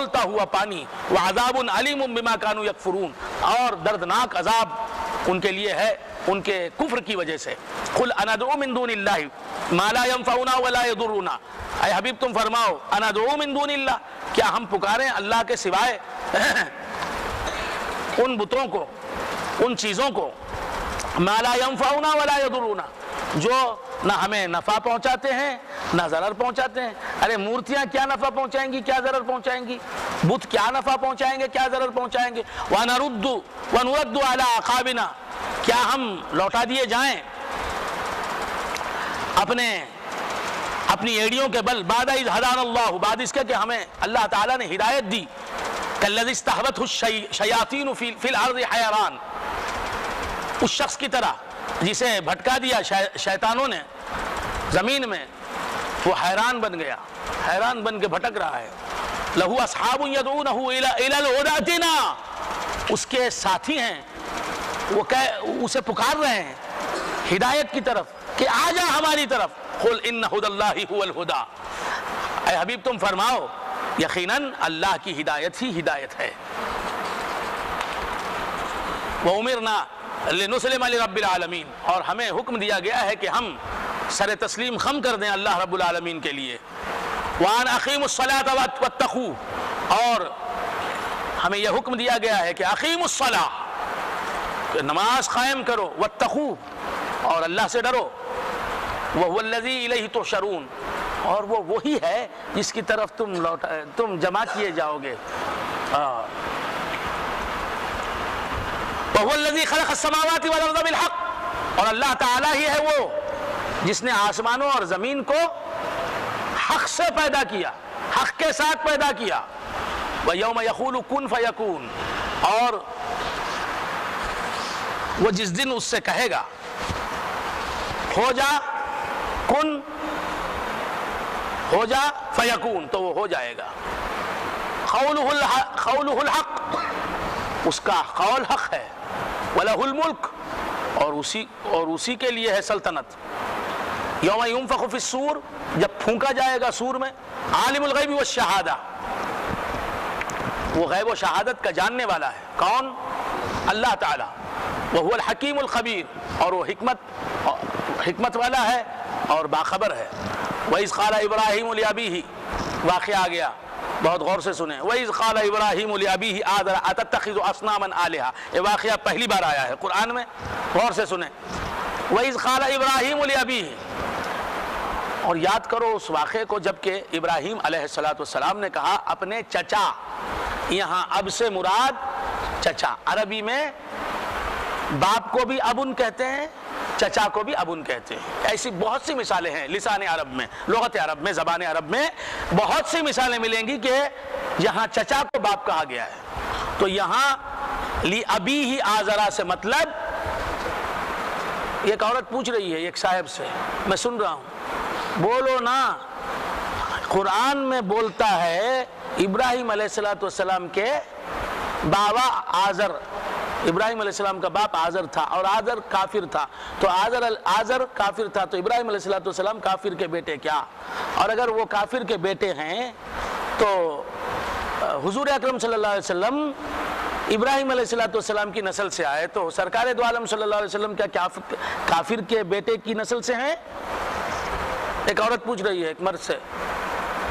کھولتا ہوا پانی، وعذاب علیم بما کانوا یکفرون، اور دردناک عذاب ان کے لیے ہے ان کے کفر کی وجہ سے۔ قل اندعو من دون اللہ ما لا ينفعنا ولا يضرنا، اے حبیب تم فرماؤ اندعو من دون اللہ، کیا ہم پکاریں اللہ کے سوائے ان بتوں کو، ان چیزوں کو، ما لا ينفعنا ولا يضرنا، جو نہ ہمیں نفع پہنچاتے ہیں نہ ضرر پہنچاتے ہیں۔ ارے مورتیاں کیا نفع پہنچائیں گی، کیا ضرر پہنچائیں گی؟ بت کیا نفع پہنچائیں گے، کیا ضرر پہنچائیں گے؟ وَنَرُدُّ عَلَىٰ عَقَابِنَا، کیا ہم لوٹا دیے جائیں اپنی ایڑیوں کے بل، بعد اذ ہدانا اللہ، بعد اس کے کہ ہمیں اللہ تعالیٰ نے ہدایت دی، کالذی استہوتہ الشیاطین فی الارض حیران، اس شخص کی طرح جسے بھٹکا دیا شیطانوں نے زمین میں، وہ حیران بن گیا، حیران بن کے بھٹک رہا ہے۔ لہو اصحاب یدعونہ الی الہدی ائتنا، اس کے ساتھی ہیں وہ اسے پکار رہے ہیں ہدایت کی طرف کہ آ جا ہماری طرف۔ قل ان ھدی اللہ ھو الھدی، اے حبیب تم فرماؤ یقیناً اللہ کی ہدایت ہی ہدایت ہے۔ وَأُمِرْنَا لِنُسْلِمَ لِرَبِّ الْعَالَمِينَ، اور ہمیں حکم دیا گیا ہے کہ ہم سر تسلیم خم کر دیں اللہ رب العالمین کے لیے۔ وَأَنْ أَقِيمُوا الصَّلَاةَ وَاتَّقُوهُ، اور ہمیں یہ حکم دیا گیا ہے کہ اقیموا الصلاۃ، کہ نماز قائم کرو، واتقوہ، اور اللہ سے ڈرو، وَهُوَ الَّذِي إِلَيْهِ تُحْشَرُونَ، اور وہ وہی ہے جس کی طرف تم جمع کیے جاؤ گے۔ وَهُوَ الَّذِي خَلَقَ السَّمَاوَاتِ وَالْأَرْضَ بِالْحَقِّ، اور اللہ تعالیٰ ہی ہے وہ جس نے آسمانوں اور زمین کو حق سے پیدا کیا، حق کے ساتھ پیدا کیا۔ وَيَوْمَ يَقُولُ كُن فَيَكُونُ، اور وہ جس دن اس سے کہے گا ہو جا، کن ہو جا، فیکون، تو وہ ہو جائے گا۔ قولہ الحق، اس کا قول حق ہے۔ وَلَهُ الْمُلْكُ، اور اسی کے لیے ہے سلطنت۔ یوم ينفخ فی الصور، جب پھونکا جائے گا سور میں، عالم الغیب والشہادہ، وہ غیب و شہادت کا جاننے والا ہے، کون؟ اللہ تعالی۔ وَهُوَ الْحَكِيمُ الْخَبِيرُ، اور وہ حکمت والا ہے اور باخبر ہے۔ وَإِذْ قَالَ إِبْرَاهِيمُ لِأَبِيهِ، واقعہ آ گیا، بہت غور سے سنیں۔ وَإِذْ قَالَ إِبْرَاهِيمُ لِأَبِيهِ آزَرَ أَتَتَّخِذُ أَصْنَامًا آلِهَةً، یہ واقعہ پہلی بار آیا ہے قرآن میں، غور سے سنیں۔ وَإِذْ قَالَ إِبْرَاهِيمُ لِأَبِيهِ، اور یاد کرو اس واقعے کو جب کہ ابراہیم علیہ السلام نے کہا اپنے چچا، یہاں اب سے مراد چچا، عربی میں باپ کو بھی ابن کہتے ہیں، چچا کو بھی ابن کہتے ہیں۔ ایسی بہت سی مثالیں ہیں لسان عرب میں، لغت عرب میں، زبان عرب میں بہت سی مثالیں ملیں گی کہ یہاں چچا کو باپ کہا گیا ہے۔ تو یہاں لی ابی ہی آزرا سے مطلب، ایک عورت پوچھ رہی ہے ایک صاحب سے، میں سن رہا ہوں، بولو نا، قرآن میں بولتا ہے ابراہیم علیہ السلام کے بابا آزر، ابراہیم علیہ السلام کا باپ آزر تھا اور آزر کافر تھا، تو آزر کافر تھا تو ابراہیم علیہ السلام کافر کے بیٹے کیا؟ اور اگر وہ کافر کے بیٹے ہیں تو حضور اکرم صلی اللہ علیہ وسلم ابراہیم علیہ السلام کی نسل سے آئے، تو سرکار دو عالم صلی اللہ علیہ وسلم کیا کافر کے بیٹے کی نسل سے ہیں؟ ایک عورت پوچھ رہی ہے ایک مرد سے،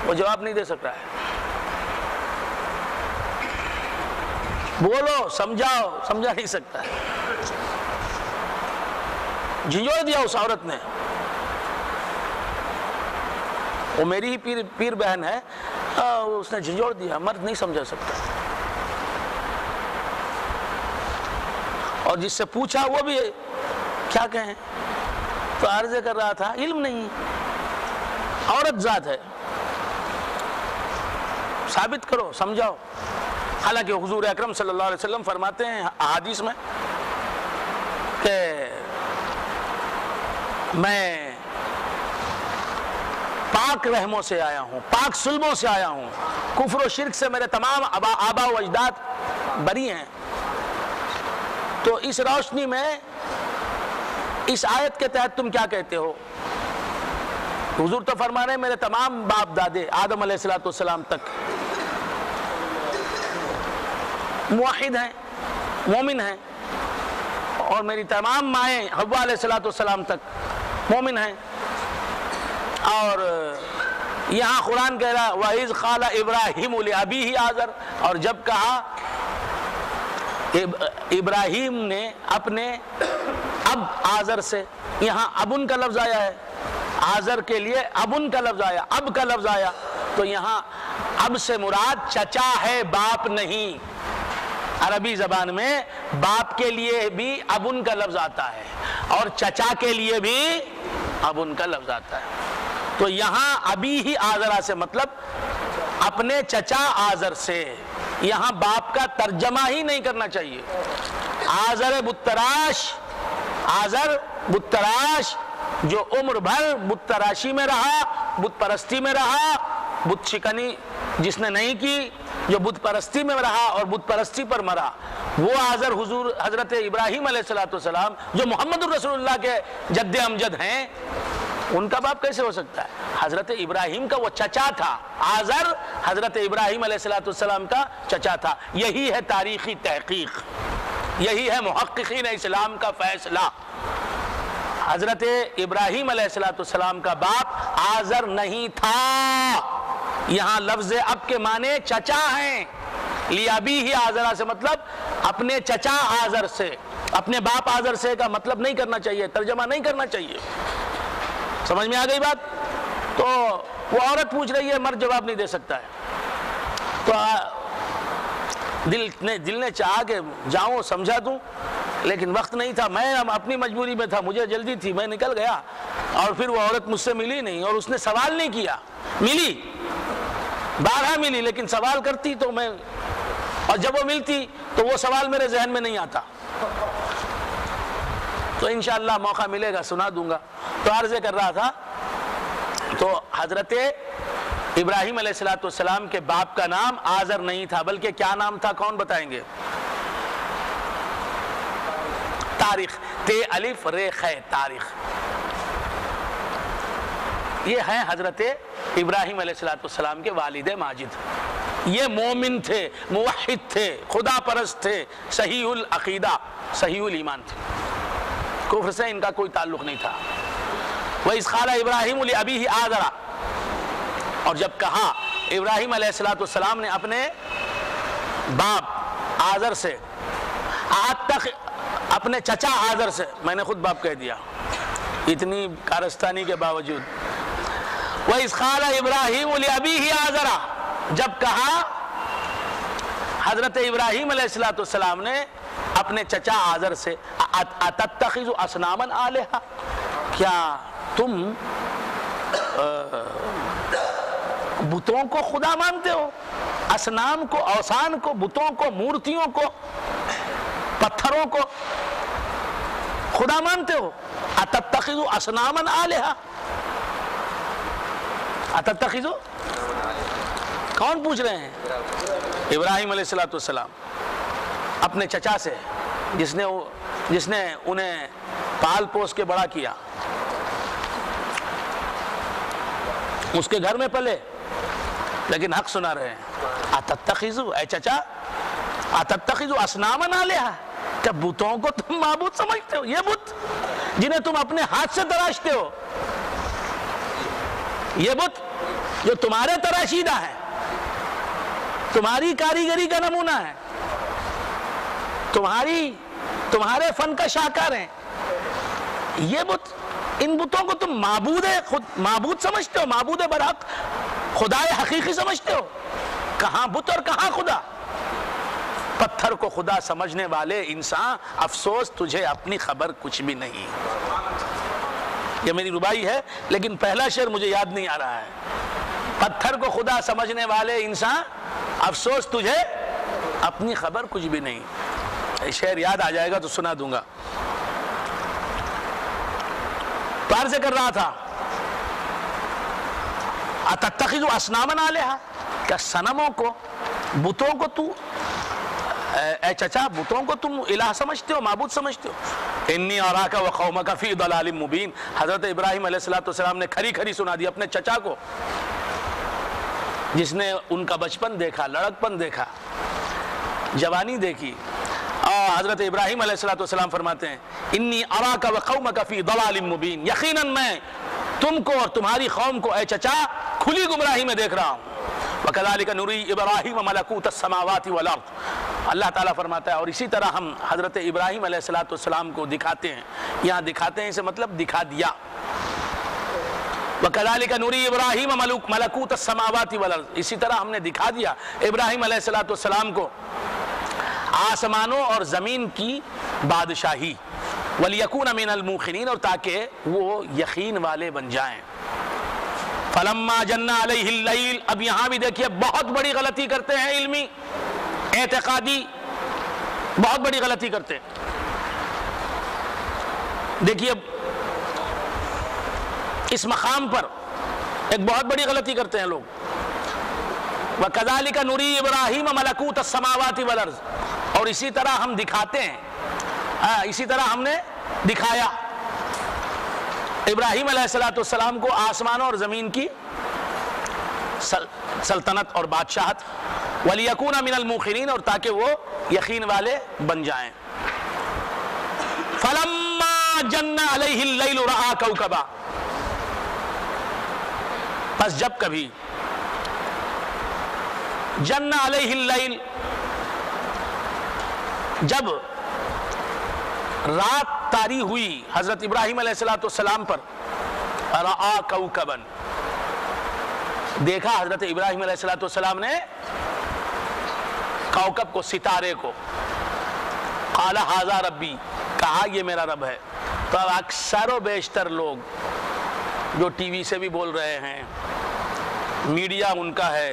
وہ جواب نہیں دے سک رہا ہے۔ بولو، سمجھاؤ، سمجھا نہیں سکتا ہے، جھنجھوڑ دیا اس عورت نے۔ وہ میری ہی پیر بہن ہے، اس نے جھنجھوڑ دیا، مرد نہیں سمجھا سکتا۔ اور جس سے پوچھا وہ بھی کیا کہیں، تو عرض کر رہا تھا علم نہیں، عورت ذات ہے، ثابت کرو، سمجھاؤ۔ حالانکہ حضور اکرم صلی اللہ علیہ وسلم فرماتے ہیں احادیث میں کہ میں پاک رحموں سے آیا ہوں، پاک سلبوں سے آیا ہوں، کفر و شرک سے میرے تمام آبا و اجداد بری ہیں۔ تو اس روشنی میں اس آیت کے تحت تم کیا کہتے ہو؟ حضور تو فرما رہے ہیں میرے تمام باپ دادے آدم علیہ السلام تک موحد ہیں، مومن ہیں، اور میری تمام مائیں حوا علیہ السلام تک مومن ہیں۔ اور یہاں قرآن کہہ رہا وَإِذْ قَالَ إِبْرَاهِيمُ لِأَبِيهِ آزر، اور جب کہا ابراہیم نے اپنے اب آزر سے، یہاں ابن کا لفظ آیا ہے، آزر کے لیے ابن کا لفظ آیا، اب کا لفظ آیا، تو یہاں اب سے مراد چچا ہے، باپ نہیں۔ عربی زبان میں باپ کے لیے بھی ابن کا لفظ آتا ہے اور چچا کے لیے بھی ابن کا لفظ آتا ہے۔ تو یہاں ابھی ہی آزرا سے مطلب اپنے چچا آزر سے، یہاں باپ کا ترجمہ ہی نہیں کرنا چاہیے۔ آزر بت تراش، آزر بت تراش جو عمر بھر بت تراشی میں رہا، بت پرستی میں رہا، بت شکنی جس نے نہیں کی، جو بت پرستی میں رہا اور بت پرستی پر مرا، وہ آزر حضرت ابراہیم علیہ السلام جو محمد الرسول اللہ کے جد امجد ہیں، ان کا باپ کیسے ہو سکتا ہے؟ حضرت ابراہیم کا وہ چچا تھا، آزر حضرت ابراہیم علیہ السلام کا چچا تھا۔ یہی ہے تاریخی تحقیق، یہی ہے محققین اسلام کا فیصلہ۔ حضرت ابراہیم علیہ السلام کا باپ آزر نہیں تھا۔ یہاں لفظ اب کے معنی چچا ہیں، لِأَبِيهِ آزرا سے مطلب اپنے چچا آزر سے، اپنے باپ آزر سے کا مطلب نہیں کرنا چاہیے، ترجمہ نہیں کرنا چاہیے۔ سمجھ میں آ گئی بات؟ تو وہ عورت پوچھ رہی ہے، مرد جواب نہیں دے سکتا ہے، تو دل نے چاہا کہ جاؤں سمجھا دوں، لیکن وقت نہیں تھا، میں اپنی مجبوری میں تھا، مجھے جلدی تھی، میں نکل گیا، اور پھر وہ عورت مجھ سے ملی نہیں، اور اس نے سوال نہیں کیا، ملی بارہا ملی لیکن سوال کرتی تو میں، اور جب وہ ملتی تو وہ سوال میرے ذہن میں نہیں آتا۔ تو انشاءاللہ موقع ملے گا سنا دوں گا۔ تو عرض کر رہا تھا، تو حضرت ابراہیم علیہ السلام کے باپ کا نام آزر نہیں تھا، بلکہ کیا نام تھا؟ کون بتائیں گے؟ تاریخ، تے الف رے خے، تاریخ۔ یہ ہیں حضرت ابراہیم علیہ السلام کے والد ماجد۔ یہ مومن تھے، موحد تھے، خدا پرست تھے، صحیح العقیدہ، صحیح الایمان تھے، کفر سے ان کا کوئی تعلق نہیں تھا۔ وَإِذْ قَالَ إِبْرَاهِيمُ لِأَبِيهِ آزرا، اور جب کہا ابراہیم علیہ السلام نے اپنے باپ آزر سے، آج تک اپنے چچا آزر سے، میں نے خود باپ کہہ دیا اتنی کارستانی کے باوجود۔ وَإِذْ قَالَ إِبْرَاهِيمُ لِأَبِيهِ آزرا، جب کہا حضرت ابراہیم علیہ السلام نے اپنے چچا آزر سے، أَتَتَّخِذُ أَصْنَامًا آلِهَةً، کیا تم بتوں کو خدا مانتے ہو؟ اصنام کو، اوثان کو، بتوں کو، مورتیوں کو، پتھروں کو خدا مانتے ہو؟ أَتَتَّخِذُ أَصْنَامًا آلِهَةً، أَتَتَّخِذُ، کون پوچھ رہے ہیں؟ ابراہیم علیہ السلام اپنے چچا سے، جس نے انہیں پال پوس کے بڑا کیا، اس کے گھر میں پلے، لیکن حق سنا رہے ہیں۔ أَتَتَّخِذُ، اے چچا، أَتَتَّخِذُ أَصْنَامًا آلِهَةً، کیا بتوں کو تم معبود سمجھتے ہو؟ یہ بت جنہیں تم اپنے ہاتھ سے تراشتے ہو، یہ بت جو تمہارے تراشیدہ ہے، تمہاری کاریگری کا نمونہ ہے، تمہارے فن کا شاہکار ہیں، یہ بت، ان بتوں کو تم معبود سمجھتے ہو، معبود برحق، خدا حقیقی سمجھتے ہو؟ کہاں بت اور کہاں خدا؟ پتھر کو خدا سمجھنے والے انسان، افسوس تجھے اپنی خبر کچھ بھی نہیں۔ یہ میری ربائی ہے، لیکن پہلا شعر مجھے یاد نہیں آ رہا ہے۔ پتھر کو خدا سمجھنے والے انسان، افسوس تجھے اپنی خبر کچھ بھی نہیں۔ شعر یاد آ جائے گا تو سنا دوں گا۔ تو عرض کر رہا تھا، أَتَتَّخِذُ أَصْنَامًا آلِهَةً، کیا صنموں کو، بتوں کو تو، اے چچا، بتوں کو تم الہ سمجھتے ہو، معبود سمجھتے ہو؟ إِنِّي أَرَاكَ وَقَوْمَكَ فِي ضَلَالٍ مُبِينٍ، حضرت ابراہیم علیہ السلام نے کھری کھری سنا دی اپنے چچا کو، جس نے ان کا بچپن دیکھا، لڑکپن دیکھا، جوانی دیکھی. اور حضرت ابراہیم علیہ السلام فرماتے ہیں انی اراک وقومک فی ضلال مبین، یقیناً میں تم کو اور تمہاری قوم کو اے چچا کھلی گمراہی میں دیکھ رہا ہوں. وَكَذَلِكَ نُرِي إِبْرَاهِيمَ مَلَكُوتَ السَّمَاوَاتِ وَالْأَرْضِ، اللہ تعالیٰ فرماتا ہے اور اسی طرح ہم حضرت ابراہیم علیہ السلام کو دکھاتے ہیں. یہاں دکھاتے ہیں اسے مطلب دکھا دیا. وَكَذَلِكَ نُرِي إِبْرَاهِيمَ مَلَكُوتَ السَّمَاوَاتِ وَالْأَرْضِ، اسی طرح ہم نے دکھا دیا ابراہیم علیہ السلام کو آسمانوں اور زمین کی بادشاہی. وَلِيَكُونَ مِنَ الْمُوقِنِينَ، اور تاکہ وہ یقین والے بن جائیں. فَلَمَّا جَنَّ عَلَيْهِ اللَّيْلُ، اب یہاں بھی دیکھیے بہت بڑی غلطی کرتے ہیں، علمی اعتقادی بہت بڑی غلطی کرتے ہیں. دیکھیے اس مقام پر ایک بہت بڑی غلطی کرتے ہیں لوگ. وَكَذَلِكَ نُرِي إِبْرَاهِيمَ مَلَكُوتَ السَّمَاوَاتِ وَالْأَرْضِ، اور اسی طرح ہم دکھاتے ہیں، اسی طرح ہم نے دکھایا ابراہیم علیہ السلام کو آسمانوں اور زمین کی سلطنت اور بادشاہت. وَلِيَكُونَ مِنَ الْمُوقِنِينَ، اور تاکہ وہ یقین والے بن جائیں. فَلَمَّا جَنَّ عَلَيْهِ اللَّيْلُ رَأَىٰ كَوْكَبًا، بس جب کبھی جَنَّ عَلَيْهِ اللَّيْلُ، جب رات طاری ہوئی حضرت ابراہیم علیہ السلام پر، رَأَىٰ كَوْكَبًا، دیکھا حضرت ابراہیم علیہ السلام نے کوكب کو، ستارے کو. قَالَ هَذَا رَبِّي، کہا یہ میرا رب ہے. تو اب اکثر و بیشتر لوگ جو ٹی وی سے بھی بول رہے ہیں، میڈیا ان کا ہے،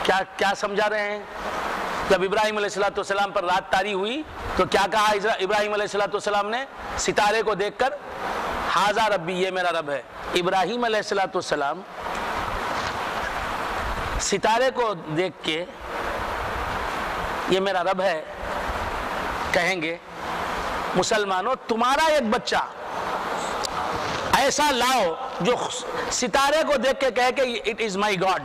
کیا سمجھا رہے ہیں؟ جب ابراہیم علیہ السلام پر رات طاری ہوئی تو کیا کہا ابراہیم علیہ السلام نے ستارے کو دیکھ کر؟ ہاذا ربی، یہ میرا رب ہے. ابراہیم علیہ السلام ستارے کو دیکھ کے یہ میرا رب ہے کہیں گے. مسلمانوں، تمہارا ایک بچہ ایسا لاؤ جو ستارے کو دیکھ کے کہے کہ اٹ از مائی گاڈ.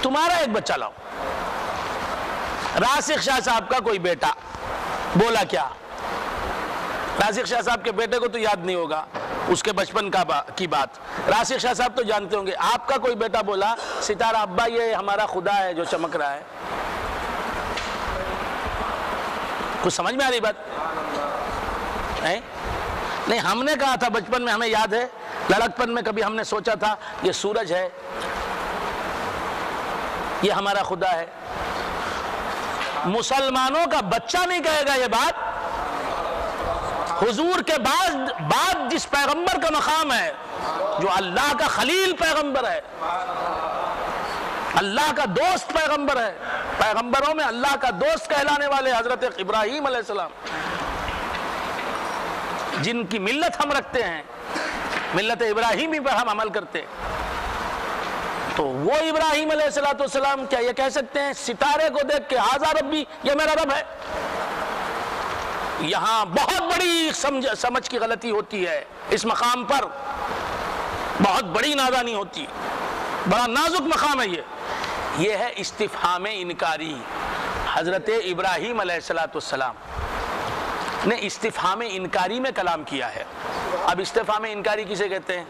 تمہارا ایک بچہ لاؤ. راسخ شاہ صاحب کا کوئی بیٹا بولا کیا؟ راسخ شاہ صاحب کے بیٹے کو تو یاد نہیں ہوگا اس کے بچپن کی بات. راسخ شاہ صاحب تو جانتے ہوں گے. آپ کا کوئی بیٹا بولا ستارہ ابا یہ ہمارا خدا ہے جو چمک رہا ہے. کچھ سمجھ میں آ رہی بات نہیں؟ ہم نے کہا تھا بچپن میں، ہمیں یاد ہے لڑکپن میں کبھی ہم نے سوچا تھا یہ سورج ہے، یہ ہمارا خدا ہے. مسلمانوں کا بچہ نہیں کہے گا یہ بات. حضور کے بعد جس پیغمبر کا مقام ہے، جو اللہ کا خلیل پیغمبر ہے، اللہ کا دوست پیغمبر ہے، پیغمبروں میں اللہ کا دوست کہلانے والے حضرت ابراہیم علیہ السلام، جن کی ملت ہم رکھتے ہیں، ملت ابراہیمی پر ہم عمل کرتے ہیں. تو وہ ابراہیم علیہ السلام کیا یہ کہہ سکتے ہیں ستارے کو دیکھ کے ہاذا ربی، یہ میرا رب ہے؟ یہاں بہت بڑی سمجھ کی غلطی ہوتی ہے. اس مقام پر بہت بڑی نادانی ہوتی ہے. بڑا نازک مقام ہے یہ ہے استفہام انکاری. حضرت ابراہیم علیہ السلام نے استفہام انکاری میں کلام کیا ہے. اب استفہام انکاری کسے کہتے ہیں؟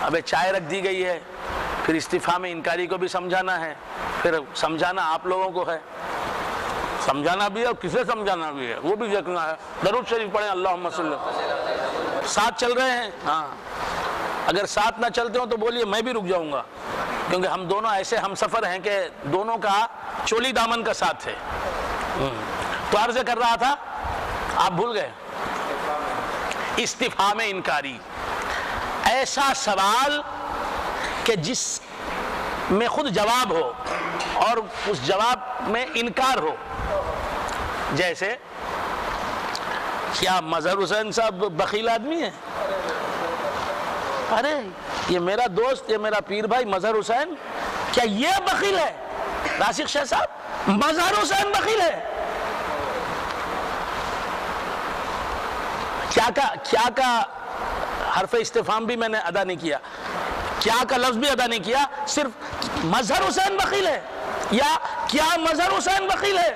اب چائے رکھ دی گئی ہے، پھر استفہام انکاری کو بھی سمجھانا ہے، پھر سمجھانا آپ لوگوں کو ہے، سمجھانا بھی ہے اور کسے سمجھانا بھی ہے وہ بھی دیکھنا ہے. درود شریف پڑھیں اللہم صلی. ساتھ چل رہے ہیں؟ ہاں. اگر ساتھ نہ چلتے ہوں تو بولیے میں بھی رک جاؤں گا، کیونکہ ہم دونوں ایسے ہم سفر ہیں کہ دونوں کا چولی دامن کا ساتھ ہے. تو عرض کر رہا تھا، آپ بھول گئے. استفہام انکاری، ایسا سوال کہ جس میں خود جواب ہو اور اس جواب میں انکار ہو. جیسے کیا مظہر حسین صاحب بخیل آدمی ہے؟ ارے یہ میرا دوست، یہ میرا پیر بھائی مظہر حسین، کیا یہ بخیل ہے؟ راسخ شاہ صاحب، مظہر حسین بخیل ہے؟ کیا کا حرف استفہام بھی میں نے ادا نہیں کیا، کیا کا لفظ بھی ادا نہیں کیا، صرف مظہر حسین بخیل ہے یا کیا مظہر حسین بخیل ہے؟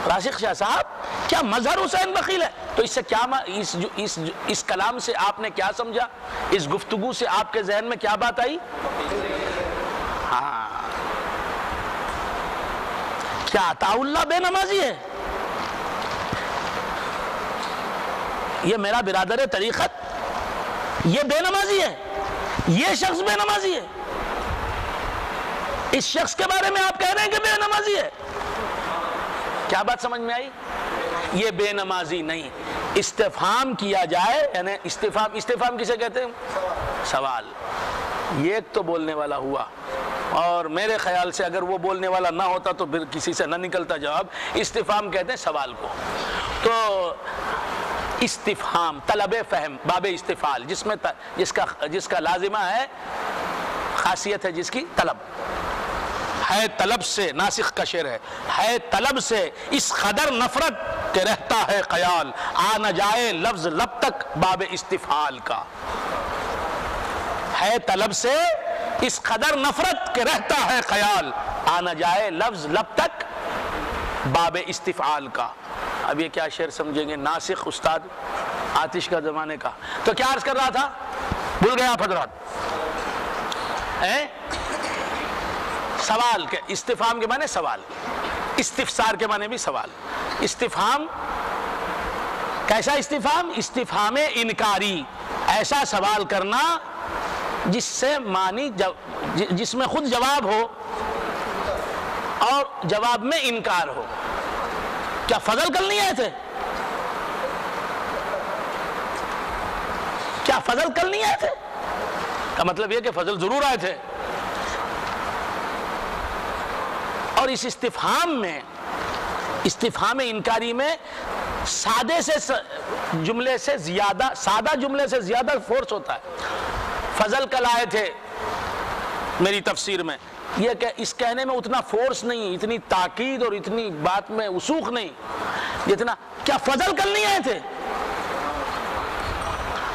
راشق شاہ صاحب کیا مظہر حسین بخیل ہے؟ تو اس سے کیا اس کلام سے آپ نے کیا سمجھا؟ اس گفتگو سے آپ کے ذہن میں کیا بات آئی؟ ہاں، کیا عطا اللہ بے نمازی ہے؟ یہ میرا برادر طریقت یہ بے نمازی ہے؟ یہ شخص بے نمازی ہے؟ اس شخص کے بارے میں آپ کہہ رہے ہیں کہ بے نمازی ہے؟ کیا بات سمجھ میں آئی؟ یہ بے نمازی نہیں، استفہام کیا جائے، یعنی استفہام کسے کہتے ہیں؟ سوال۔ یہ ایک تو بولنے والا ہوا، اور میرے خیال سے اگر وہ بولنے والا نہ ہوتا تو پھر کسی سے نہ نکلتا جواب۔ استفہام کہتے ہیں سوال کو۔ تو استفہام طلب فہم، باب استفعال، جس کا لازمہ ہے، خاصیت ہے جس کی طلب ہے، طلب سے ناسخ کا شعر ہے طلب سے اس قدر نفرت کہ رہتا ہے خیال، آ نہ جائے لفظ لب تک باب استفعال کا۔ ہے طلب سے اس قدر نفرت کہ رہتا ہے خیال، آ نہ جائے لفظ لب تک باب استفعال کا۔ اب یہ کیا شعر سمجھیں گے؟ ناسخ استاد آتش کا زمانے کا۔ تو کیا عرض کر رہا تھا؟ بھول گئے آپ حضرات؟ سوال کے استفہام کے معنی سوال، استفسار کے معنی بھی سوال۔ استفہام کیسا استفہام؟ استفہام انکاری، ایسا سوال کرنا جس سے معنی جس میں خود جواب ہو اور جواب میں انکار ہو۔ کیا فضل کل نہیں آئے تھے؟ کیا فضل کل نہیں آئے تھے؟ کا مطلب یہ کہ فضل ضرور آئے تھے۔ اور اس استفہام میں، استفہام انکاری میں سادہ جملے سے زیادہ فورس ہوتا ہے۔ فضل کل آئے تھے میری تفسیر میں، یہ کہ اس کہنے میں اتنا فورس نہیں، اتنی تاکید اور اتنی بات میں وسوخ نہیں جتنا کیا فضل کل نہیں آئے تھے؟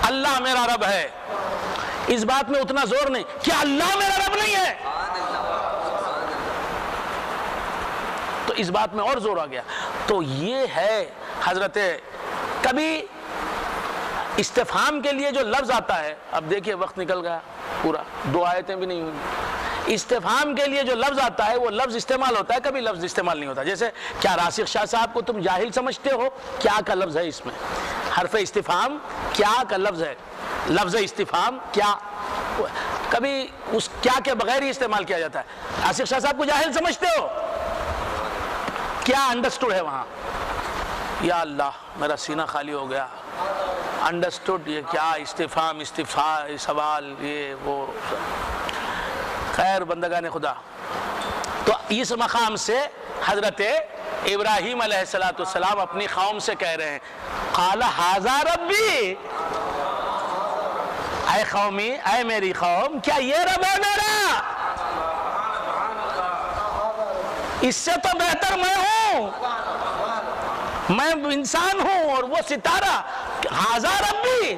اللہ میرا رب ہے، اس بات میں اتنا زور نہیں، کیا اللہ میرا رب نہیں ہے؟ تو اس بات میں اور زور آ گیا۔ تو یہ ہے حضرت، کبھی استفہام کے لیے جو لفظ آتا ہے، اب دیکھیے وقت نکل گیا پورا، 2 آیتیں بھی نہیں ہوئی۔ استفہام کے لیے جو لفظ آتا ہے وہ لفظ استعمال ہوتا ہے، کبھی لفظ استعمال نہیں ہوتا۔ جیسے کیا راسخ شاہ صاحب کو تم جاہل سمجھتے ہو؟ کیا کا لفظ ہے اس میں، حرف استفہام کیا کا لفظ ہے، لفظ استفہام کیا، کبھی اس کیا کے بغیر ہی استعمال کیا جاتا ہے۔ راسخ شاہ صاحب کو جاہل سمجھتے ہو؟ کیا انڈرسٹوڈ ہے وہاں؟ یا اللہ میرا سینہ خالی ہو گیا، انڈرسٹوڈ یہ کیا استفہام سوال یہ وہ، خیر بندگان خدا۔ تو اس مقام سے حضرت ابراہیم علیہ السلام اپنی قوم سے کہہ رہے ہیں قال ھذا ربی، اے قومی، اے میری قوم، کیا یہ رب ہے میرا؟ اس سے تو بہتر میں ہوں، میں انسان ہوں اور وہ ستارہ۔ ھذا ربی،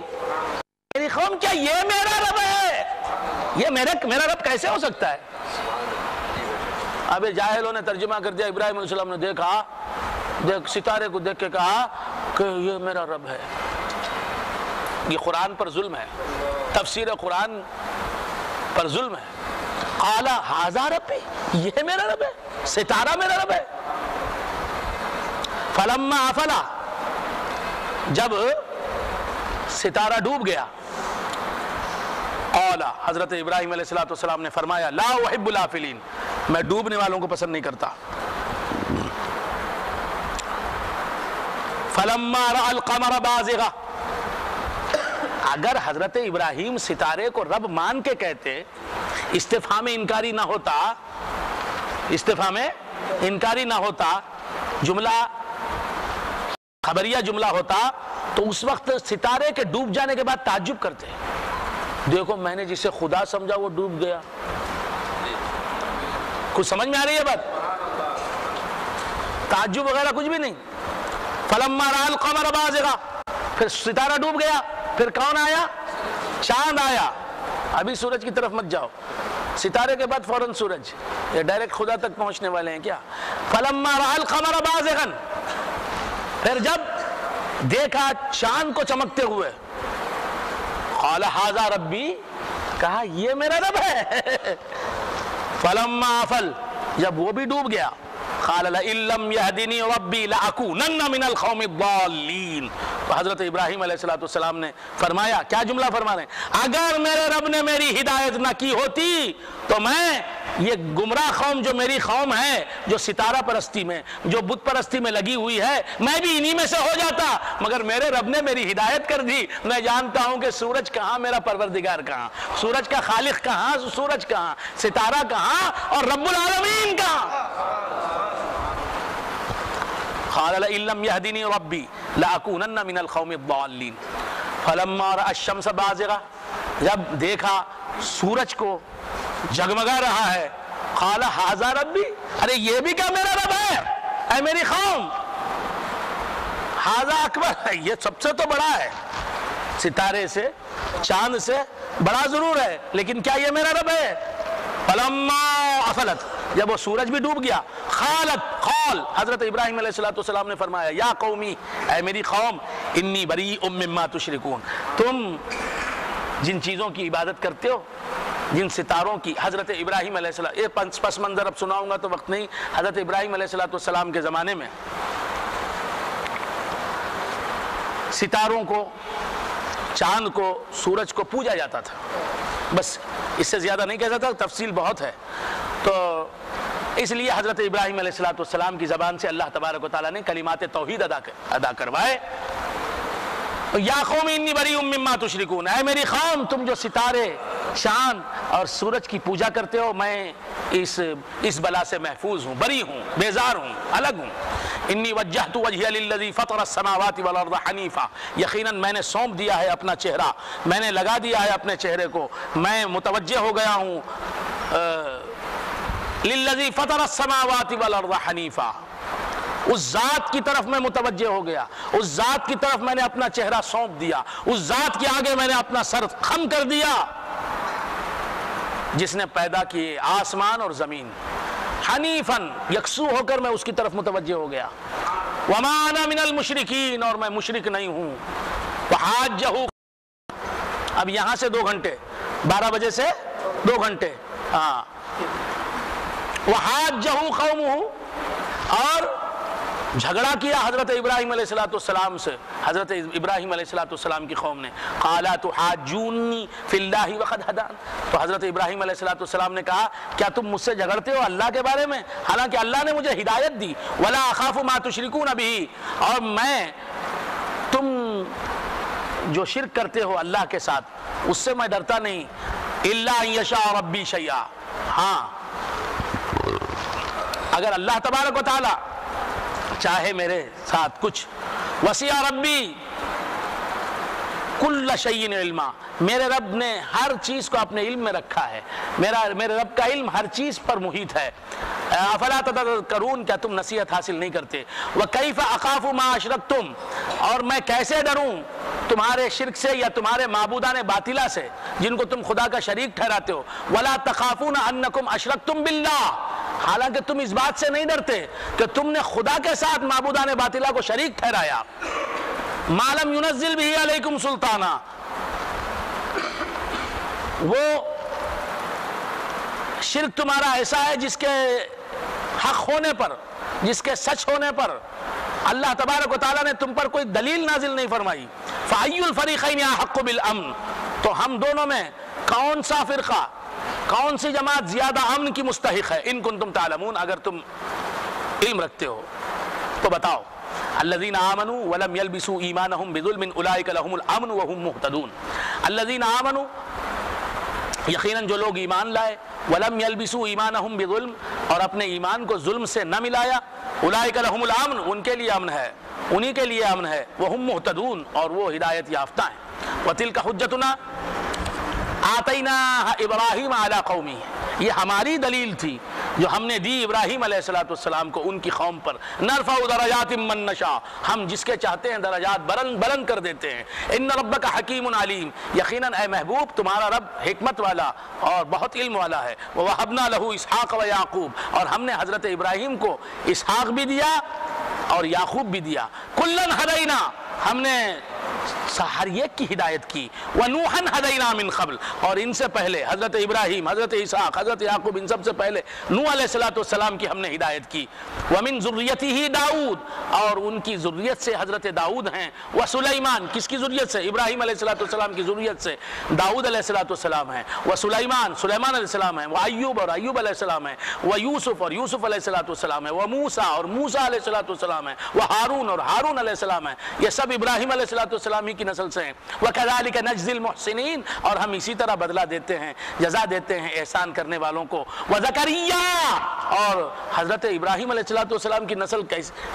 میری قوم کیا یہ میرا رب ہے؟ یہ میرا رب کیسے ہو سکتا ہے؟ اب جاہلوں نے ترجمہ کر دیا، ابراہیم علیہ السلام نے دیکھا، ستارے کو دیکھ کے کہا کہ یہ میرا رب ہے۔ یہ قرآن پر ظلم ہے، تفسیر قرآن پر ظلم ہے۔ قال ھذا ربی، یہ میرا رب ہے، ستارہ میرا رب ہے۔ فلما افلا، جب ستارہ ڈوب گیا، قال، حضرت ابراہیم علیہ السلام نے فرمایا لا احب الافلین، میں ڈوبنے والوں کو پسند نہیں کرتا۔ فلما رأى القمر بازغا، اگر حضرت ابراہیم ستارے کو رب مان کے کہتے، استفہام انکاری نہ ہوتا، استفہام انکاری نہ ہوتا، جملہ خبریہ جملہ ہوتا، تو اس وقت ستارے کے ڈوب جانے کے بعد تعجب کرتے، دیکھو میں نے جسے خدا سمجھا وہ ڈوب گیا۔ کچھ سمجھ میں آ رہی ہے بات؟ تعجب وغیرہ کچھ بھی نہیں۔ فلما رأى القمر بازغا، پھر ستارہ ڈوب گیا، پھر کون آیا؟ چاند آیا۔ ابھی سورج کی طرف مت جاؤ، ستارے کے بعد فوراً سورج، یہ ڈائریکٹ خدا تک پہنچنے والے ہیں کیا؟ فلما رأى القمر بازغا، پھر جب دیکھا چاند کو چمکتے ہوئے، قال ھذا ربی، کہا یہ میرا رب ہے۔ فلما افل، جب وہ بھی ڈوب گیا، قال لئن لم يهدني ربي لأكونن من القوم الضالين، تو حضرت ابراہیم علیہ السلام نے فرمایا، کیا جملہ فرما رہے ہیں؟ اگر میرے رب نے میری ہدایت نہ کی ہوتی تو میں یہ گمراہ قوم جو میری قوم ہے، جو ستارہ پرستی میں، جو بت پرستی میں لگی ہوئی ہے، میں بھی انہی میں سے ہو جاتا، مگر میرے رب نے میری ہدایت کر دی۔ میں جانتا ہوں کہ سورج کہاں، میرا پروردگار کہاں، سورج کا خالق کہاں، سورج کہاں، ستارہ کہاں، اور رب العالمین کہاں۔ قال لئن لم يهدني ربي لأكونن من القوم الضالين فلما رأى الشمس بازغة، جب دیکھا سورج کو جگمگا رہا ہے، قال ھذا ربی، ارے یہ بھی کیا میرا رب ہے؟ اے میری قوم، ھذا اکبر ہے، یہ سب سے تو بڑا ہے، ستارے سے، چاند سے بڑا ضرور ہے، لیکن کیا یہ میرا رب ہے؟ فلما افلت، جب وہ سورج بھی ڈوب گیا، قال حضرت ابراہیم علیہ السلام نے فرمایا، یا قومی، اے میری قوم، انی بریء مما تشرکون، تم جن چیزوں کی عبادت کرتے ہو، جن ستاروں کی، حضرت ابراہیم علیہ السلام، یہ پس منظر اب سناؤں گا تو وقت نہیں، حضرت ابراہیم علیہ السلام کے زمانے میں ستاروں کو، چاند کو، سورج کو پوجا جاتا تھا، بس اس سے زیادہ نہیں کہہ سکتا، تفصیل بہت ہے۔ تو اس لیے حضرت ابراہیم علیہ السلام کی زبان سے اللہ تبارک و تعالیٰ نے کلمات توحید ادا کروائے۔ یا قوم انی بریء مما تشرکون، اے میری قوم، تم جو ستارے، چاند اور سورج کی پوجا کرتے ہو، میں اس بلا سے محفوظ ہوں، بری ہوں، بیزار ہوں، الگ ہوں۔ انی وجہت وجہی للذی فطر السماوات والارض حنیفا، یقیناً میں نے سونپ دیا ہے اپنا چہرہ، میں نے لگا دیا ہے اپنے چہرے کو، میں متوجہ ہو گیا ہوں للذی فطر السماوات والارض حنیفا، اس ذات کی طرف میں متوجہ ہو گیا، اس ذات کی طرف میں نے اپنا چہرہ سونپ دیا، اس ذات کے آگے میں نے اپنا سر خم کر دیا جس نے پیدا کیے آسمان اور زمین، حنیفاً، یکسو ہو کر میں اس کی طرف متوجہ ہو گیا، وما انا من المشرکین، اور میں مشرک نہیں ہوں۔ وحاجہ، اب یہاں سے 2 گھنٹے، 12 بجے سے 2 گھنٹے، ہاں، وحاجہ قومہ، اور جھگڑا کیا حضرت ابراہیم علیہ السلام سے، حضرت ابراہیم علیہ السلام کی قوم نے، قال تحاجونی فی اللہ وقد ہدان، تو حضرت ابراہیم علیہ السلام نے کہا، کیا تم مجھ سے جھگڑتے ہو اللہ کے بارے میں، حالانکہ اللہ نے مجھے ہدایت دی، ولا اخاف ما تشرکون بہ، اور میں تم جو شرک کرتے ہو اللہ کے ساتھ اس سے میں ڈرتا نہیں، الا ان یشاء ربی شیئا، ہاں اگر اللہ تبارک و تعالی چاہے میرے ساتھ کچھ، وسیع ربی کل شیء علما، میرے رب نے ہر چیز کو اپنے علم میں رکھا ہے، میرے رب کا علم ہر چیز پر محیط ہے، افلا تذکرون، کیا تم نصیحت حاصل نہیں کرتے، وکیف اخاف ما اشرکتم، اور میں کیسے ڈروں تمہارے شرک سے یا تمہارے معبودان باطلہ سے جن کو تم خدا کا شریک ٹھہراتے ہو، ولا تخافون انکم اشرکتم باللہ، حالانکہ تم اس بات سے نہیں ڈرتے کہ تم نے خدا کے ساتھ معبودان باطلہ کو شریک ٹھہرایا، ما لم ينزل به علیکم سلطانا، وہ شرک تمہارا ایسا ہے جس کے حق ہونے پر، جس کے سچ ہونے پر اللہ تبارک و تعالیٰ نے تم پر کوئی دلیل نازل نہیں فرمائی، فَأَيُّ الْفَرِيقَيْنِ أَحَقُّ بِالْأَمْنِ، تو ہم دونوں میں کون سا فرقہ، کون سی جماعت زیادہ امن کی مستحق ہے، ان کنتم تعلمون، اگر تم علم رکھتے ہو تو بتاؤ، الذین آمنوا ولم یلبسوا ایمانہم بظلم اولئک لہم الامن وہم مہتدون، الذین آمنوا، یقیناً جو لوگ ایمان لائے، ولم یلبسوا ایمانہم بظلم، اور اپنے ایمان کو ظلم سے نہ ملایا، اولئک لہم الامن، ان کے لیے امن ہے، انہی کے لیے امن ہے، وہم مہتدون، اور وہ ہدایت یافتہ ہیں، وتلک حجتنا آتیناها ابراہیم علی قومی، یہ ہماری دلیل تھی جو ہم نے دی ابراہیم علیہ السلام کو ان کی قوم پر، نرفع درجات من نشاء، ہم جس کے چاہتے ہیں درجات بلند کر دیتے ہیں، ان ربک حکیم علیم، یقیناً اے محبوب تمہارا رب حکمت والا اور بہت علم والا ہے، ووہبنا لہ اسحاق و یعقوب، اور ہم نے حضرت ابراہیم کو اسحاق بھی دیا اور یعقوب بھی دیا، کلن ہدینا، ہم نے ہر ایک کی ہدایت کی، وَنُوحًا ہَدَيْنَا مِن قبل، اور ان سے پہلے حضرت ابراہیم، حضرت اسحاق، حضرت یعقوب، ان سب سے پہلے نوح علیہ السلام کی ہم نے ہدایت کی، وَمِن ذُرِّيَّتِهِ داؤد، اور ان کی ذریت سے حضرت داؤد ہیں، وَسُلَيْمَان، کس کی ذریت سے؟ ابراہیم علیہ السلام کی ذریت سے داؤد علیہ السلام ہیں، وَسُلَيْمَان، سلیمان علیہ السلام ہیں، وَأَيُّوب، اور ایوب علیہ السلام ہیں، وَيُوسُف، اور یوسف علیہ السلام ہیں، وَمُوسیٰ، اور موسیٰ علیہ السلام ہیں، وَہارون، اور ہارون علیہ السلام ہیں، یہ سب ابراہیم علیہ السلام ہی کی نسل سے ہیں، وَكَذَلِكَ نَجْزِي الْمُحْسِنِينَ، اور ہم اسی طرح بدلہ دیتے ہیں، جزا دیتے ہیں احسان کرنے والوں کو، وَزَكَرِيَّا، اور حضرت ابراہیم علیہ السلام کی نسل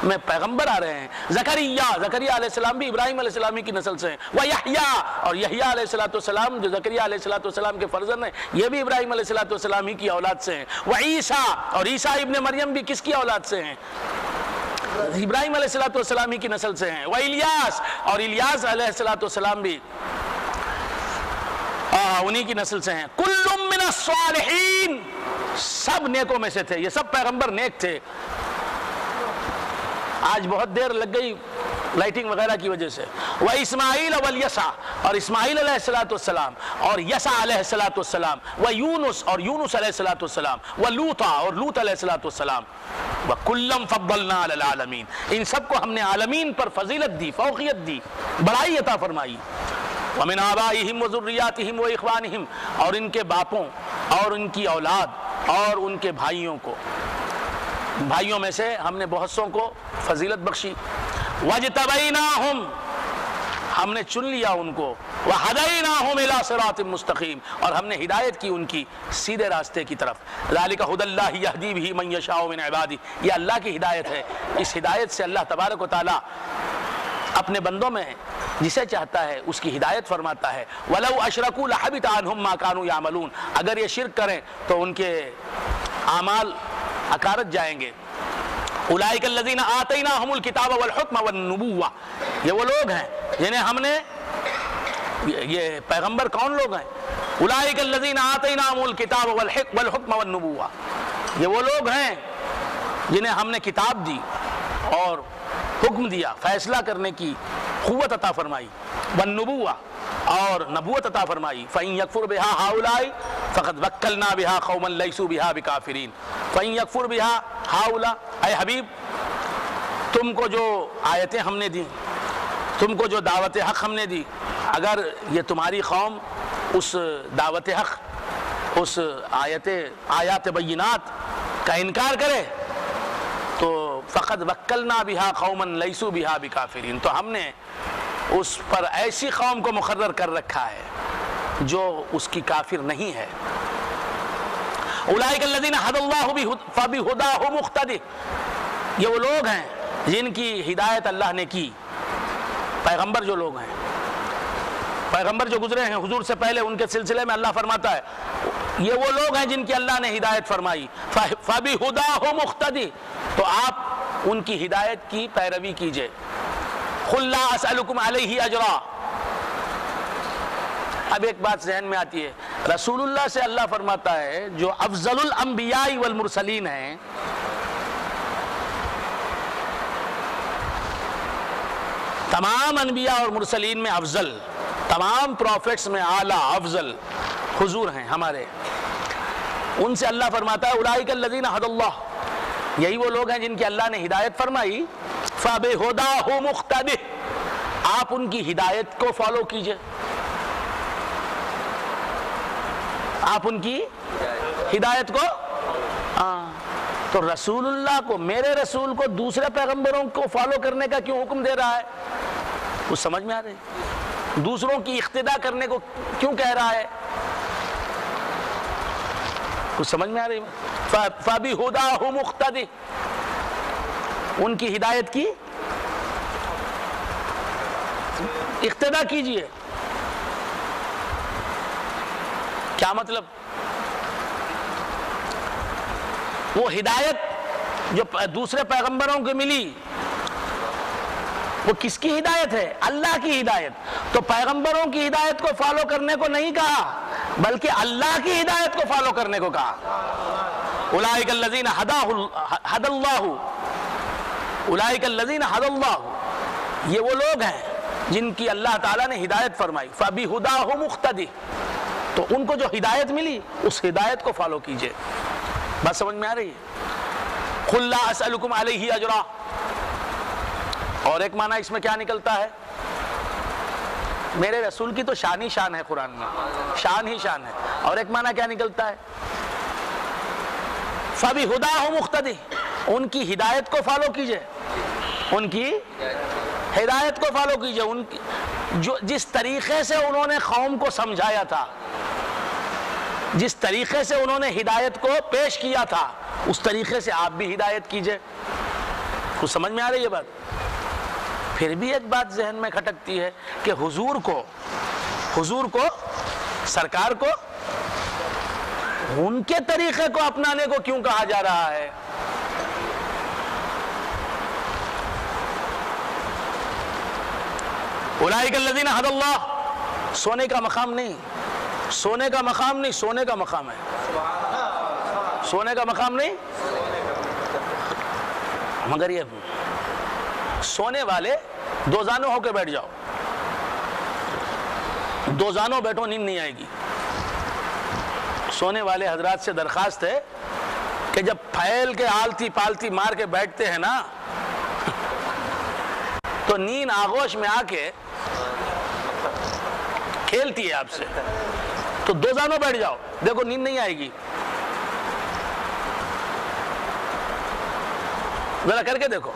میں پیغمبر آ رہے ہیں، زکریا علیہ السلام بھی ابراہیم علیہ السلام کی نسل سے ہیں، وَيَحْيَا، اور یحییٰ علیہ السلام جو زکریا علیہ السلام کے فرزند ہیں یہ بھی ابراہیم علیہ السلام ہی کی اولاد سے ہیں، وعیسیٰ، اور عیسیٰ ابن مریم بھی کس کی اولاد سے ہیں؟ ابراہیم علیہ السلام ہی کی نسل سے ہیں، وَإِلْيَاس، اور الیاس علیہ السلام بھی انہی کی نسل سے ہیں، کل من الصالحین، سب نیکوں میں سے تھے، یہ سب پیغمبر نیک تھے۔ آج بہت دیر لگ گئی لائٹنگ وغیرہ کی وجہ سے، وَإِسْمَاعِيلَ وَالْيَسَعَ، اور اسماعیل علیہ السلام اور یسع علیہ السلام، وَيُونُس، اور یونس علیہ السلام، وَلُوطَ، اور لوط علیہ السلام، وَكُلًّا فَضَّلْنَا عَلَى الْعَالَمِينَ، ان سب کو ہم نے عالمین پر فضیلت دی، فوقیت دی، بڑائی عطا فرمائی، وَمِنْ آبَائِهِمْ وَذُرِّيَّاتِهِمْ وَإِخْوَانِهِمْ، اور ان کے باپوں اور ان کی اولاد اور ان کے بھائیوں کو، بھائیوں میں سے ہم نے بہت سوں کو فضیلت بخشی، وَاجْتَبَيْنَاهُمْ، ہم نے چن لیا ان کو، وَهَدَيْنَاهُمْ إِلَى صِرَاطٍ مُسْتَقِيمٍ، اور ہم نے ہدایت کی ان کی سیدھے راستے کی طرف، ذَلِكَ هُدَى اللَّهِ يَهْدِي بِهِ مَن يَشَاءُ مِنْ عِبَادِهِ، یہ اللہ کی ہدایت ہے، اس ہدایت سے اللہ تبارک و تعالی اپنے بندوں میں جسے چاہتا ہے اس کی ہدایت فرماتا ہے، وَلَوْ أَشْرَكُوا لَحَبِطَ عَنْهُمْ مَا كَانُوا يَعْمَلُونَ، اگر یہ شرک کریں تو ان کے اعمال اکارت جائیں گے، اولئک الذین آتیناہم الکتاب والحکم والنبوہ، یہ وہ لوگ ہیں جنہیں ہم نے، یہ پیغمبر کون لوگ ہیں؟ اولئک الذین آتیناہم الکتاب والحکم والنبوہ، یہ وہ لوگ ہیں جنہیں ہم نے کتاب دی اور حکم دیا، فیصلہ کرنے کی قوت عطا فرمائی، والنبوہ، اور نبوت عطا فرمائی، فَإِن يَكْفُرْ بِهَا هَؤُلَاءِ فَقَدْ وَكَّلْنَا بِهَا قَوْمًا لَيْسُوا بِهَا بِكَافِرِينَ، فَإِن يَكْفُرْ بِهَا هَؤُلَاءِ، اے حبیب تم کو جو آیتیں ہم نے دی، تم کو جو دعوت حق ہم نے دی، اگر یہ تمہاری قوم اس دعوت حق، اس آیات بینات کا انکار کرے تو فقد وکلنا بہا قوما لیسوا بہا بکافرین، تو ہم نے اس پر ایسی قوم کو مقرر کر رکھا ہے جو اس کی کافر نہیں ہے، اولئک الذین ھدی اللہ فبہداہ مقتدی، یہ وہ لوگ ہیں جن کی ہدایت اللہ نے کی، پیغمبر جو لوگ ہیں، پیغمبر جو گزرے ہیں حضور سے پہلے، ان کے سلسلے میں اللہ فرماتا ہے یہ وہ لوگ ہیں جن کی اللہ نے ہدایت فرمائی، فبہداہ مقتدی، تو آپ ان کی ہدایت کی پیروی کیجئے، قل لا اسألکم علیہ اجرا۔ اب ایک بات ذہن میں آتی ہے، رسول اللہ سے اللہ فرماتا ہے جو افضل الانبیاء والمرسلین ہیں، تمام انبیاء اور مرسلین میں افضل، تمام پروفیٹس میں اعلیٰ افضل حضور ہیں ہمارے، ان سے اللہ فرماتا ہے اولئک الذین ھدی اللہ، یہی وہ لوگ ہیں جن کی اللہ نے ہدایت فرمائی، فبہداہ مقتدی، آپ ان کی ہدایت کو فالو کیجئے، آپ ان کی ہدایت کو، تو رسول اللہ کو، میرے رسول کو دوسرے پیغمبروں کو فالو کرنے کا کیوں حکم دے رہا ہے؟ کچھ سمجھ میں آ رہی ہے؟ دوسروں کی اقتداء کرنے کو کیوں کہہ رہا ہے؟ کچھ سمجھ میں آ رہی ہے؟ فبہداہ مقتدی، ان کی ہدایت کی اقتداء کیجئے، کیا مطلب؟ وہ ہدایت جو دوسرے پیغمبروں کو ملی وہ کس کی ہدایت ہے؟ اللہ کی ہدایت. تو پیغمبروں کی ہدایت کو فالو کرنے کو نہیں کہا بلکہ اللہ کی ہدایت کو فالو کرنے کو کہا. اولئک الذین ھدی اللہ، اولئک الذین ھدی اللہ، یہ وہ لوگ ہیں جن کی اللہ تعالیٰ نے ہدایت فرمائی. فبہداہ مقتدی، تو ان کو جو ہدایت ملی اس ہدایت کو فالو کیجئے. بات سمجھ میں آ رہی ہے؟ قل لا اسألکم علیہ اجرا. اور ایک معنی اس میں کیا نکلتا ہے؟ میرے رسول کی تو شان ہی شان ہے، قرآن میں شان ہی شان ہے. اور ایک معنی کیا نکلتا ہے؟ فبہداہ مقتدی، ان کی ہدایت کو فالو کیجئے، ان کی ہدایت کو فالو کیجئے. ان کی جو جس طریقے سے انہوں نے قوم کو سمجھایا تھا، جس طریقے سے انہوں نے ہدایت کو پیش کیا تھا، اس طریقے سے آپ بھی ہدایت کیجئے. کچھ سمجھ میں آ رہی ہے بات؟ پھر بھی ایک بات ذہن میں کھٹکتی ہے کہ حضور کو سرکار کو ان کے طریقے کو اپنانے کو کیوں کہا جا رہا ہے؟ اولئک الذین ھدی اللہ، سونے کا مقام نہیں، سونے کا مقام نہیں، سونے کا مقام ہے. سونے کا مقام نہیں، مگر یہ سونے والے دو زانوں ہو کے بیٹھ جاؤ، دو زانوں بیٹھو، نیند نہیں آئے گی. سونے والے حضرات سے درخواست ہے کہ جب پھیل کے آلتی پالتی مار کے بیٹھتے ہیں نا تو نیند آغوش میں آ کے کھیلتی ہے آپ سے. تو دو زانوں بیٹھ جاؤ، دیکھو نیند نہیں آئے گی. ذرا کر کے دیکھو،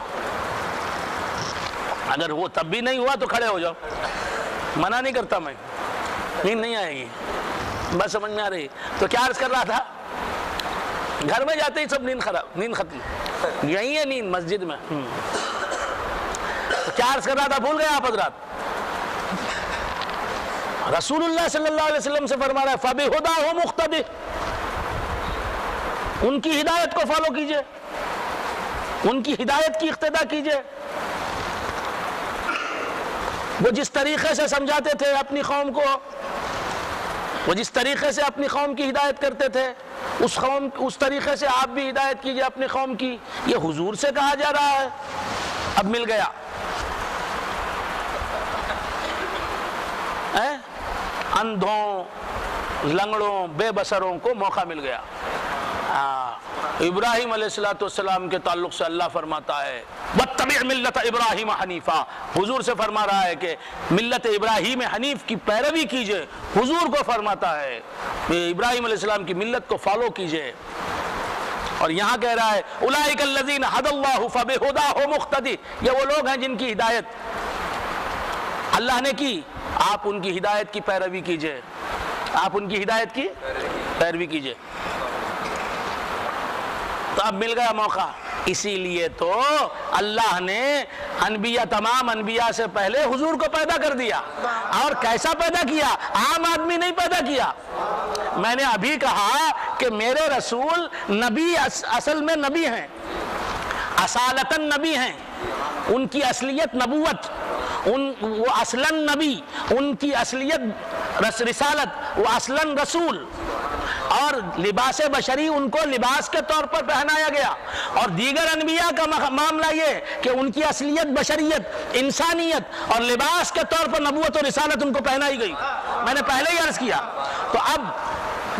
اگر وہ تب بھی نہیں ہوا تو کھڑے ہو جاؤ. منع نہیں کرتا میں، نیند نہیں آئے گی. بس سمجھ میں آ رہی؟ تو کیا عرض کر رہا تھا؟ گھر میں جاتے ہی سب نیند ختم. یہی ہے نیند مسجد میں. تو کیا عرض کر رہا تھا؟ بھول گئے آپ حضرات؟ رسول اللہ صلی اللہ علیہ وسلم سے فرما رہا ہے فبہداہ مقتدی، ان کی ہدایت کو فالو کیجئے، ان کی ہدایت کی اقتداء کیجئے. وہ جس طریقے سے سمجھاتے تھے اپنی قوم کو، وہ جس طریقے سے اپنی قوم کی ہدایت کرتے تھے، اس طریقے سے آپ بھی ہدایت کیجئے اپنی قوم کی. یہ حضور سے کہا جا رہا ہے. اب مل گیا اندھوں، لنگڑوں، بے بصروں کو موقع مل گیا. ابراہیم علیہ السلام کے تعلق سے اللہ فرماتا ہے وَاتَّبِعْ مِلَّةَ إِبْرَاهِيمَ حَنِيفًا. حضور سے فرما رہا ہے کہ ملت ابراہیم حنیف کی پیروی کیجئے. حضور کو فرماتا ہے ابراہیم علیہ السلام کی ملت کو فالو کیجئے. اور یہاں کہہ رہا ہے اولئک الذین ھدی اللہ فبہداہ مقتدی، یہ وہ لوگ ہیں جن کی ہدایت اللہ نے کی، آپ ان کی ہدایت کی پیروی کیجئے، آپ ان کی ہدایت کی پیروی کیجئے. تو اب مل گیا موقع. اسی لیے تو اللہ نے انبیاء، تمام انبیاء سے پہلے حضور کو پیدا کر دیا. اور کیسا پیدا کیا؟ عام آدمی نہیں پیدا کیا. میں نے ابھی کہا کہ میرے رسول نبی، اصل میں نبی ہیں، اصالتاً نبی ہیں. ان کی اصلیت نبوت، وہ اصلاً نبی، ان کی اصلیت رسالت، وہ اصلاً رسول. اور لباس بشری ان کو لباس کے طور پر پہنایا گیا. اور دیگر انبیاء کا معاملہ یہ کہ ان کی اصلیت بشریت، انسانیت، اور لباس کے طور پر نبوت اور رسالت ان کو پہنائی گئی. میں نے پہلے ہی عرض کیا. تو اب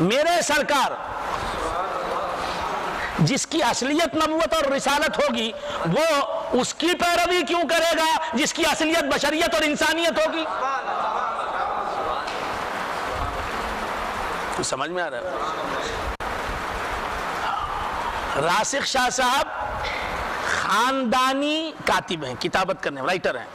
میرے سرکار جس کی اصلیت نبوت اور رسالت ہوگی وہ اس کی پیروی کیوں کرے گا جس کی اصلیت بشریت اور انسانیت ہوگی؟ سمجھ میں آ رہا ہے؟ راسخ شاہ صاحب خاندانی کاتب ہیں، کتابت کرنے رائٹر ہیں.